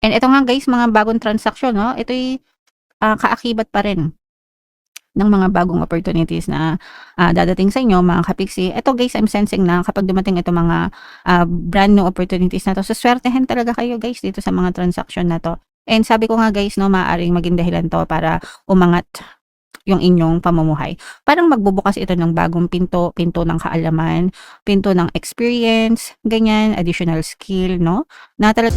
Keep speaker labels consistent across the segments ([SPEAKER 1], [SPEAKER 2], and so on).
[SPEAKER 1] And ito nga guys, mga bagong transaksyon, no? Ito'y kaakibat pa rin ng mga bagong opportunities na dadating sa inyo, mga kapiksi. Ito guys, I'm sensing na kapag dumating ito mga brand new opportunities na to, suswertehin talaga kayo guys dito sa mga transaction na to. And sabi ko nga guys, no, maaaring maging dahilan to para umangat yung inyong pamumuhay. Parang magbubukas ito ng bagong pinto, pinto ng kaalaman, pinto ng experience, ganyan, additional skill, no? Na talaga.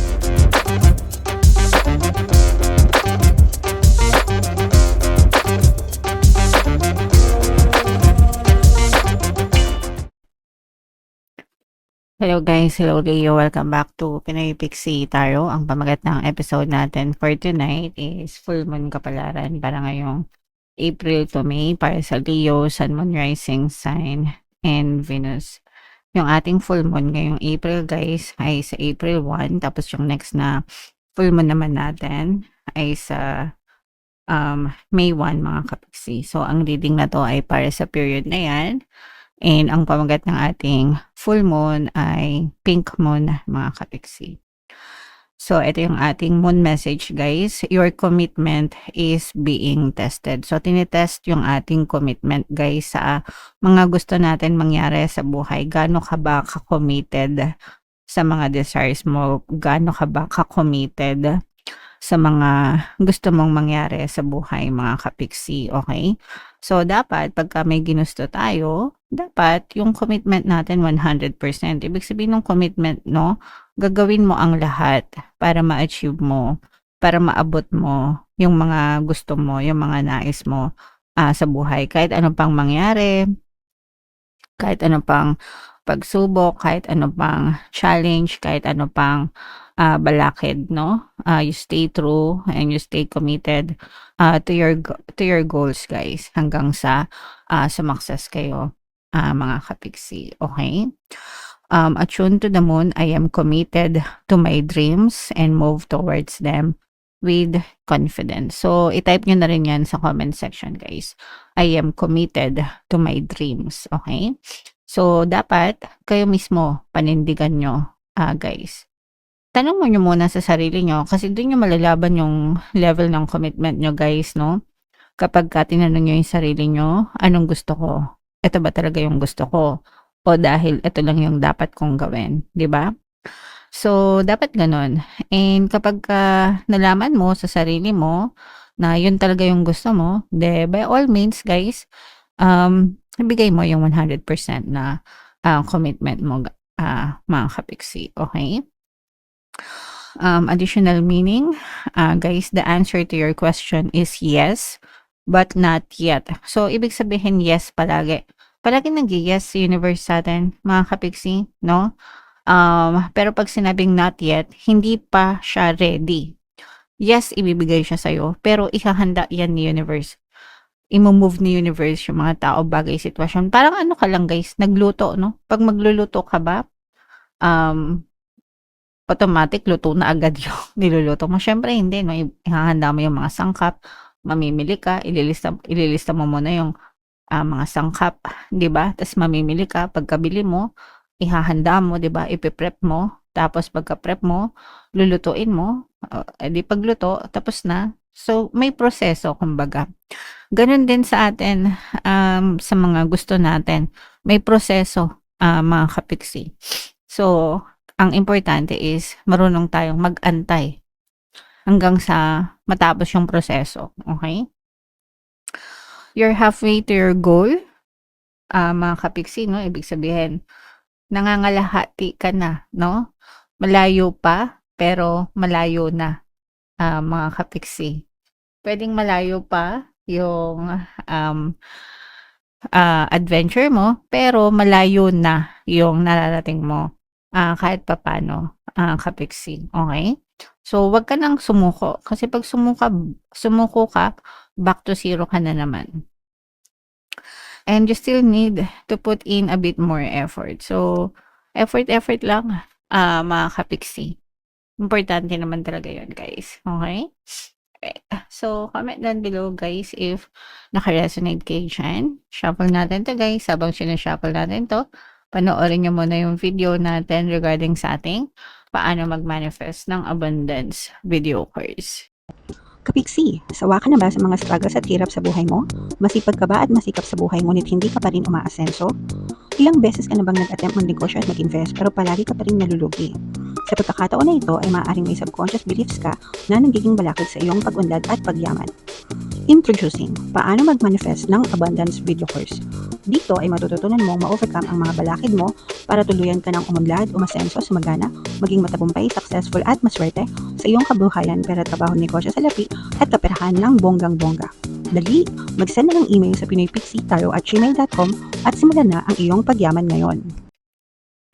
[SPEAKER 1] Hello guys, hello Leo, welcome back to Pinoy Pixie Tarot. Ang pamagat ng episode natin for tonight is Full Moon Kapalaran para ngayong April to May para sa Leo, Sun, Moon, Rising Sign, and Venus. Yung ating full moon ngayong April guys ay sa April 1, tapos yung next na full moon naman natin ay sa May 1 mga kapiksi. So ang reading na to ay para sa period na yan. And ang pamagat ng ating full moon ay pink moon mga kapiksi. So ito yung ating moon message guys. Your commitment is being tested. So tinitest yung ating commitment guys sa mga gusto natin mangyari sa buhay. Gaano ka ba ka-committed sa mga desires mo? Gaano ka ba ka-committed sa mga gusto mong mangyari sa buhay mga kapiksi, okay? So dapat pagka may ginusto tayo, dapat yung commitment natin 100%. Ibig sabihin ng commitment, no, gagawin mo ang lahat para ma-achieve mo, para maabot mo yung mga gusto mo, yung mga nais mo sa buhay. Kahit ano pang mangyari, kahit ano pang pagsubok, kahit ano pang challenge, kahit ano pang balakid, no? You stay true and you stay committed to your goals, guys, hanggang sa sumakses kayo, mga kapiksi, okay? Attuned to the moon, I am committed to my dreams and move towards them with confidence. So, itype nyo na rin yan sa comment section, guys. I am committed to my dreams, okay? So, dapat kayo mismo panindigan nyo, guys. Tanong mo nyo muna sa sarili nyo kasi doon nyo malalaban yung level ng commitment nyo guys, no? Kapag tinanong nyo yung sarili nyo, anong gusto ko? Ito ba talaga yung gusto ko? O dahil ito lang yung dapat kong gawin, di ba? So, dapat ganun. And kapag nalaman mo sa sarili mo na yun talaga yung gusto mo, by all means guys, ibigay mo yung 100% na commitment mo, mga kapiksi, okay? Additional meaning, guys, the answer to your question is yes, but not yet. So, ibig sabihin yes palagi. Palagi nag-yes sa universe sa atin, mga kapiksi, no? Pero pag sinabing not yet, hindi pa siya ready. Yes, ibibigay siya sa'yo, pero ihahanda yan ni universe. I-move ni universe yung mga tao, bagay, sitwasyon. Parang ano ka lang guys, nagluto, no? Pag magluluto ka ba, automatic luto na agad yung niluluto mo. Syempre hindi, no? Ihahanda mo yung mga sangkap, mamimili ka, ililista mo muna yung mga sangkap, 'di ba? Tapos mamimili ka, pagkabili mo, ihahanda mo, 'di ba? Ipe-prep mo, tapos pagka-prep mo, lulutuin mo, di pagluto tapos na. So may proseso kumbaga. Ganun din sa atin, sa mga gusto natin, may proseso, mga kapiksi. So ang importante is marunong tayong mag-antay hanggang sa matapos yung proseso, okay? You're halfway to your goal, mga kapiksi, no? Ibig sabihin, nangangalahati ka na, no? Malayo pa, pero malayo na, mga kapiksi. Pwedeng malayo pa yung adventure mo, pero malayo na yung nararating mo. Kahit papano, kapiksi, okay? So, wag ka nang sumuko. Kasi pag sumuko ka, back to zero ka na naman. And you still need to put in a bit more effort. So, effort lang, mga kapiksi. Importante naman talaga yun, guys. Okay? So, comment down below, guys, if naka-resonate kayo dyan. Shuffle natin to, guys. Habang sinashuffle natin to, panoorin nyo muna yung video natin regarding sa ating paano mag-manifest ng abundance video course.
[SPEAKER 2] Kapiksi, sawa ka na ba sa mga struggles at hirap sa buhay mo? Masipag ka ba at masikap sa buhay ngunit hindi ka pa rin umaasenso? Ilang beses ka na bang nag-attempt magnegosyo at mag-invest pero palagi ka pa rin nalulugi? Sa pagkakataon na ito ay maaaring may subconscious beliefs ka na nagiging balakid sa iyong pag-unlad at pagyaman. Introducing, paano mag-manifest ng abundance video course. Dito ay matututunan mong ma-overcome ang mga balakid mo para tuluyan ka ng umunlad, umasenso, sumagana, maging matagumpay, successful at maswerte sa iyong kabuhayan, pera, trabaho, negosyo sa lapi at kaperahan ng bonggang-bongga. Dali, mag-send na ng email sa pinoypixietaro@gmail.com at simulan na ang iyong pagyaman ngayon.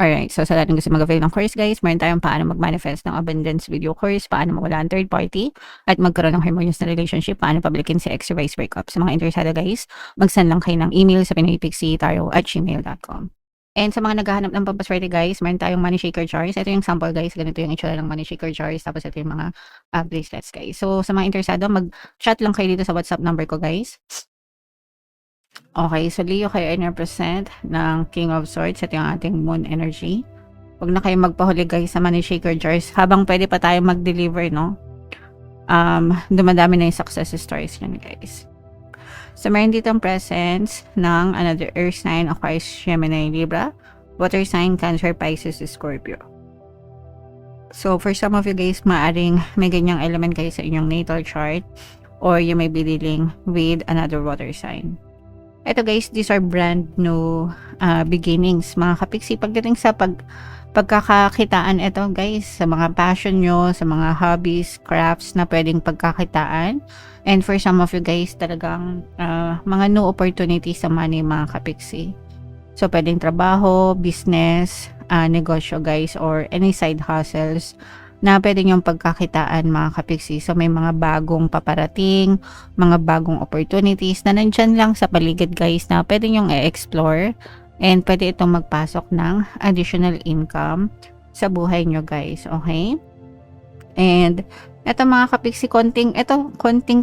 [SPEAKER 1] Alright, so sa lahat ng gusto mag-avail ng course guys, meron tayong paano mag-manifest ng abundance video course, paano mawala ang third party, at magkaroon ng harmonious na relationship, paano publikin si ex vice breakup. Sa mga interesado guys, mag-send lang kayo ng email sa pinoypixietaro@gmail.com. And sa mga naghahanap ng pampaswerte guys, meron tayong money shaker jars. Ito yung sample guys, ganito yung itsura ng money shaker jars, tapos ito yung mga bracelets guys. So sa mga interesado, mag-chat lang kayo dito sa WhatsApp number ko guys. Okay, so Leo, kayo ay represent ng King of Swords. Ito yung ating moon energy. Huwag na kayo magpahuli guys sa money shaker jars habang pwede pa tayo mag-deliver, no? Dumadami na yung success stories yan guys. So meron dito ang presence ng another earth sign, Aquarius, Gemini, Libra, water sign, Cancer, Pisces, Scorpio. So for some of you guys, maaring may ganyang element kayo sa inyong natal chart, or you may be dealing with another water sign. Ito guys, these are brand new beginnings. Mga kapiksi, pagdating sa pagkakakitaan, ito guys, sa mga passion nyo, sa mga hobbies, crafts na pwedeng pagkakitaan. And for some of you guys, talagang mga new opportunities sa money, mga kapiksi. So pwedeng trabaho, business, negosyo guys, or any side hustles na pwede nyong pagkakitaan, mga kapiksi. So may mga bagong paparating, mga bagong opportunities na nandyan lang sa paligid guys na pwede nyong i-explore, and pwede itong magpasok ng additional income sa buhay nyo guys, okay? And eto mga kapiksi, konting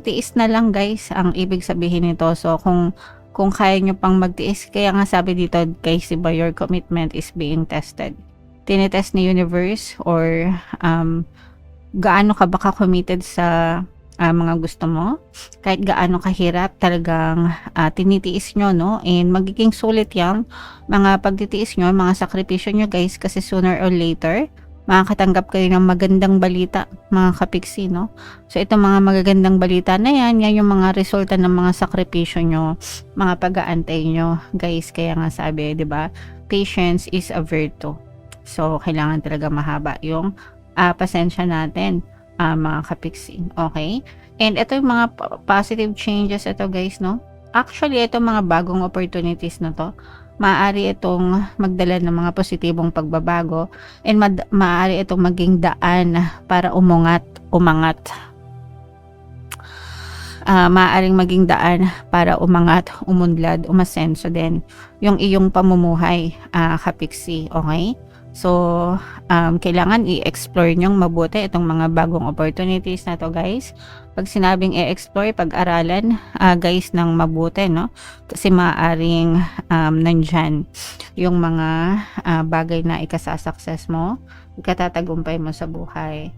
[SPEAKER 1] tiis na lang guys ang ibig sabihin nito. So kung kaya nyo pang magtiis, kaya nga sabi dito guys, diba, your commitment is being tested. Tinetest ni universe, or gaano ka ba ka-committed sa mga gusto mo, kahit gaano kahirap, talagang tinitiis nyo, no? And magiging sulit yung mga pagtitiis nyo, mga sakripisyo nyo guys, kasi sooner or later makakatanggap kayo ng magandang balita, mga kapiksi, no? So itong mga magagandang balita na yan yung mga resulta ng mga sakripisyo nyo, mga pag-aantay nyo guys. Kaya nga sabi, di ba, patience is a virtue. So, kailangan talaga mahaba yung pasensya natin, mga kapiksi. Okay? And ito yung mga positive changes ito guys, no? Actually, ito mga bagong opportunities na to, maaari itong magdala ng mga positibong pagbabago, and maaari itong maging daan para umangat. Maaaring maging daan para umangat, umunlad, umasenso din yung iyong pamumuhay, kapiksi. Okay? So, kailangan i-explore nyong mabuti itong mga bagong opportunities na to guys. Pag sinabing i-explore, pag-aralan guys ng mabuti, no? Kasi maaaring nandyan yung mga bagay na ikasasucess mo, ikatatagumpay mo sa buhay,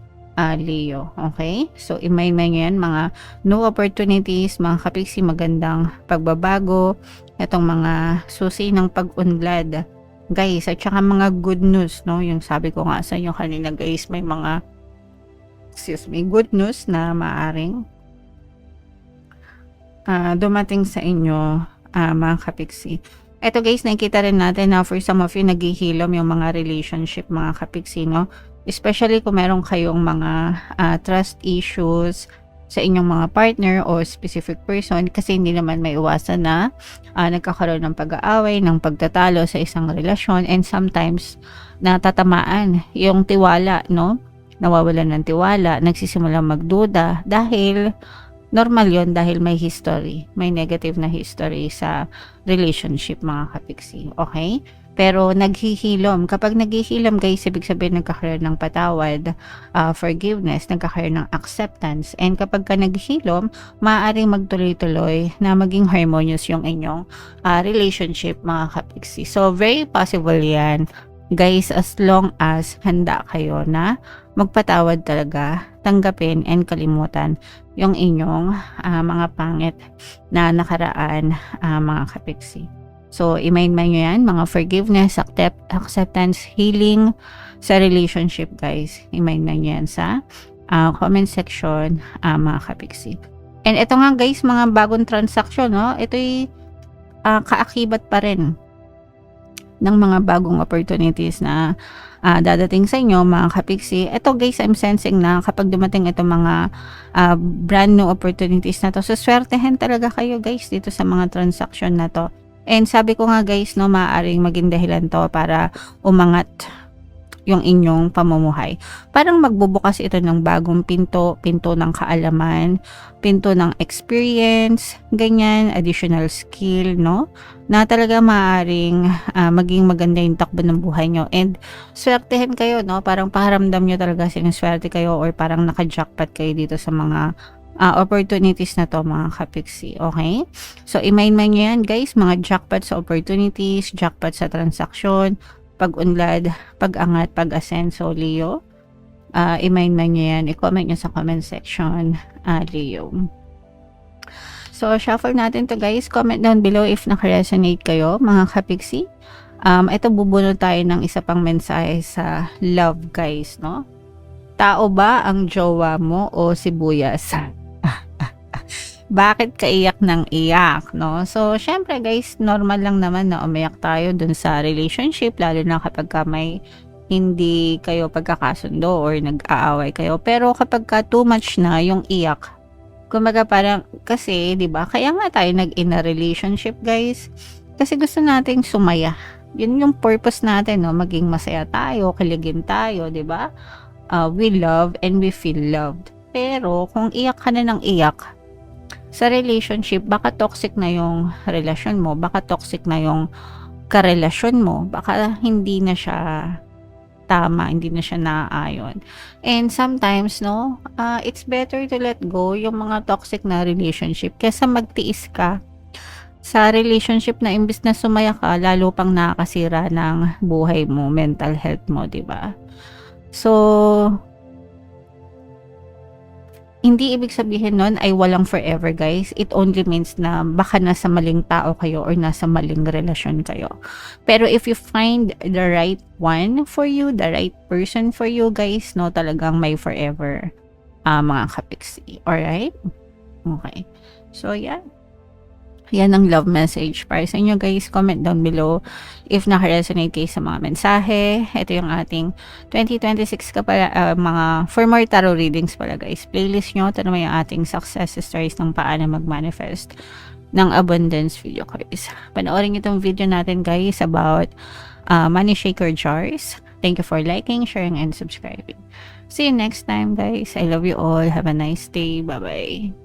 [SPEAKER 1] Leo. Okay? So, imay-may nyo yan, mga new opportunities, mga kapiksi, magandang pagbabago, itong mga susi ng pag-unlad guys, at saka mga good news, no? Yung sabi ko nga sa inyo kanina guys, may mga good news na maaring dumating sa inyo, mga kapiksi. Ito guys, nakikita rin natin na for some of you, naghihilom yung mga relationship, mga kapiksi, no? Especially kung meron kayong mga trust issues sa inyong mga partner o specific person, kasi hindi naman may iwasan na nagkakaroon ng pag-aaway, ng pagtatalo sa isang relasyon, and sometimes natatamaan yung tiwala, no? Nawawalan ng tiwala, nagsisimula magduda, dahil normal yon, dahil may history, may negative na history sa relationship, mga kapiksi. Okay? Pero naghihilom. Kapag naghihilom guys, ibig sabihin nagkakaroon ng patawad, forgiveness, nagkakaroon ng acceptance. And kapag ka naghihilom, maaaring magtuloy-tuloy na maging harmonious yung inyong relationship, mga kapiksi. So very possible yan Guys, as long as handa kayo na magpatawad talaga, tanggapin and kalimutan yung inyong mga pangit na nakaraan, mga kapiksi. So, i-mind nyo yan, mga forgiveness, acceptance, healing sa relationship, guys. I-mind nyo yan sa comment section, mga kapiksi. And ito nga, guys, mga bagong transaction, no? Ito'y kaakibat pa rin ng mga bagong opportunities na dadating sa inyo, mga kapiksi. Ito, guys, I'm sensing na kapag dumating ito mga brand new opportunities na to, so swertehin talaga kayo, guys, dito sa mga transaction na to. And sabi ko nga, guys, no, maaaring maging dahilan to para umangat yung inyong pamumuhay. Parang magbubukas ito ng bagong pinto ng kaalaman, pinto ng experience, ganyan, additional skill, no? Na talaga maaaring maging maganda yung takbo ng buhay nyo. And swertehin kayo, no? Parang paharamdam nyo talaga sinuswerte kayo or parang naka-jackpot kayo dito sa mga opportunities na to, mga kapiksi. Okay? So, i-mind nyo yan, guys, mga jackpot sa opportunities, jackpot sa transaction, pag-unlad, pag-angat, pag-asenso, Leo. I-mind nyo yan. I-comment nyo sa comment section, Leo. So, shuffle natin to, guys. Comment down below if naka-resonate kayo, mga kapiksi. Ito, bubunod tayo ng isa pang mensahe sa love, guys, no? Tao ba ang jowa mo o sibuyas? Bakit kaiyak ng iyak, no? So, syempre, guys, normal lang naman na umiyak tayo dun sa relationship, lalo na kapag may hindi kayo pagkakasundo or nag-aaway kayo. Pero kapag too much na yung iyak, kumbaga parang, kasi, di ba, kaya nga tayo nag-in a relationship, guys. Kasi gusto nating sumaya. Yun yung purpose natin, no? Maging masaya tayo, kiligin tayo, di ba? We love and we feel loved. Pero, kung iyak ka na ng iyak, sa relationship, baka toxic na yung relasyon mo, baka toxic na yung karelasyon mo, baka hindi na siya tama, hindi na siya naaayon. And sometimes, no, it's better to let go yung mga toxic na relationship kesa magtiis ka sa relationship na imbis na sumaya ka, lalo pang nakakasira ng buhay mo, mental health mo, diba? So, hindi ibig sabihin nun ay walang forever, guys. It only means na baka nasa maling tao kayo or nasa maling relasyon kayo. Pero if you find the right one for you, the right person for you, guys, no, talagang may forever, mga kapiksi. Alright? Okay. So, yeah. Yan ang love message para sa inyo, guys. Comment down below if naka-resonate kayo sa mga mensahe. Ito yung ating 2026 mga for more tarot readings pala, guys. Playlist nyo, ito naman yung ating success stories ng paano mag-manifest ng abundance video, guys. Panoorin nyo itong video natin, guys, about money shaker jars. Thank you for liking, sharing, and subscribing. See you next time, guys. I love you all. Have a nice day. Bye-bye.